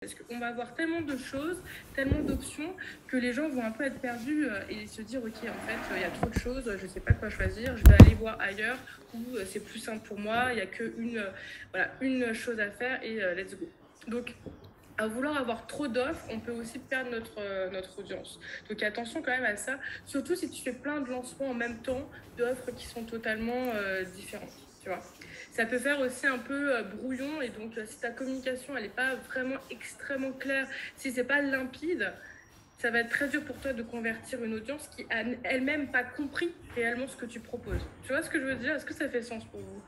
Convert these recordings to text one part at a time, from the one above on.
Parce qu'on va avoir tellement de choses, tellement d'options que les gens vont un peu être perdus et se dire ok, en fait, il y a trop de choses, je ne sais pas quoi choisir, je vais aller voir ailleurs où c'est plus simple pour moi, il n'y a une chose à faire et let's go. Donc, à vouloir avoir trop d'offres, on peut aussi perdre notre audience. Donc attention quand même à ça, surtout si tu fais plein de lancements en même temps d'offres qui sont totalement différentes, tu vois. Ça peut faire aussi un peu brouillon et donc si ta communication elle n'est pas vraiment extrêmement claire, si c'est pas limpide, ça va être très dur pour toi de convertir une audience qui a elle-même pas compris réellement ce que tu proposes. Tu vois ce que je veux dire? Est-ce que ça fait sens pour vous?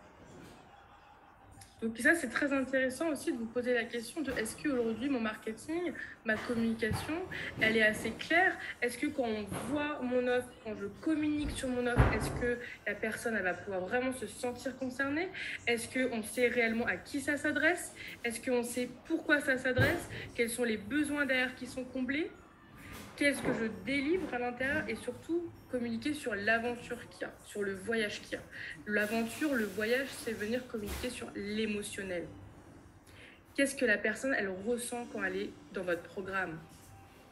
Donc ça, c'est très intéressant aussi de vous poser la question de est-ce qu'aujourd'hui, mon marketing, ma communication, elle est assez claire? Est-ce que quand on voit mon offre, quand je communique sur mon offre, est-ce que la personne, elle va pouvoir vraiment se sentir concernée? Est-ce qu'on sait réellement à qui ça s'adresse? Est-ce qu'on sait pourquoi ça s'adresse? Quels sont les besoins derrière qui sont comblés? Qu'est-ce que je délivre à l'intérieur et surtout communiquer sur l'aventure qu'il y a, sur le voyage qu'il y a. L'aventure, le voyage, c'est venir communiquer sur l'émotionnel. Qu'est-ce que la personne, elle ressent quand elle est dans votre programme?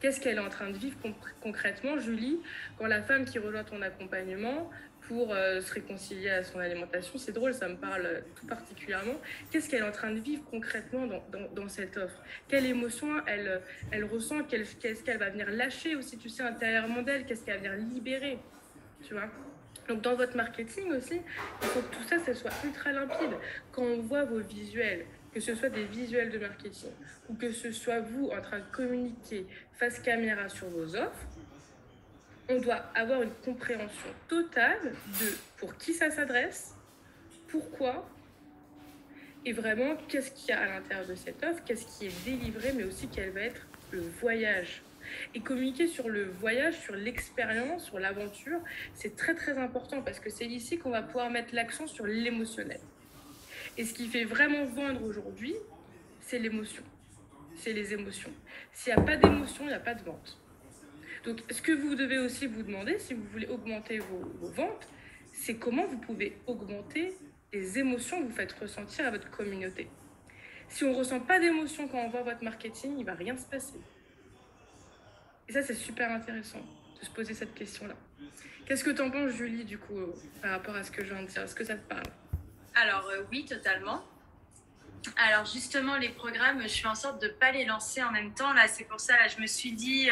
Qu'est-ce qu'elle est en train de vivre concrètement, Julie, quand la femme qui rejoint ton accompagnement pour se réconcilier à son alimentation, c'est drôle, ça me parle tout particulièrement. Qu'est-ce qu'elle est en train de vivre concrètement dans cette offre? Quelle émotion elle ressent? Qu'est-ce qu'elle va venir lâcher aussi, tu sais, intérieurement d'elle? Qu'est-ce qu'elle va venir libérer, tu vois? Donc dans votre marketing aussi, il faut que tout ça, ça soit ultra limpide. Quand on voit vos visuels, que ce soit des visuels de marketing ou que ce soit vous en train de communiquer face caméra sur vos offres, on doit avoir une compréhension totale de pour qui ça s'adresse, pourquoi, et vraiment qu'est-ce qu'il y a à l'intérieur de cette offre, qu'est-ce qui est délivré, mais aussi quel va être le voyage. Et communiquer sur le voyage, sur l'expérience, sur l'aventure, c'est très très important parce que c'est ici qu'on va pouvoir mettre l'accent sur l'émotionnel. Et ce qui fait vraiment vendre aujourd'hui, c'est l'émotion. C'est les émotions. S'il n'y a pas d'émotion, il n'y a pas de vente. Donc, ce que vous devez aussi vous demander, si vous voulez augmenter vos ventes, c'est comment vous pouvez augmenter les émotions que vous faites ressentir à votre communauté. Si on ne ressent pas d'émotion quand on voit votre marketing, il ne va rien se passer. Et ça, c'est super intéressant de se poser cette question-là. Qu'est-ce que tu en penses, Julie, du coup, par rapport à ce que je viens de dire? Est-ce que ça te parle? Alors oui, totalement. Alors justement, les programmes, je fais en sorte de ne pas les lancer en même temps. Là, c'est pour ça, là, je me suis dit,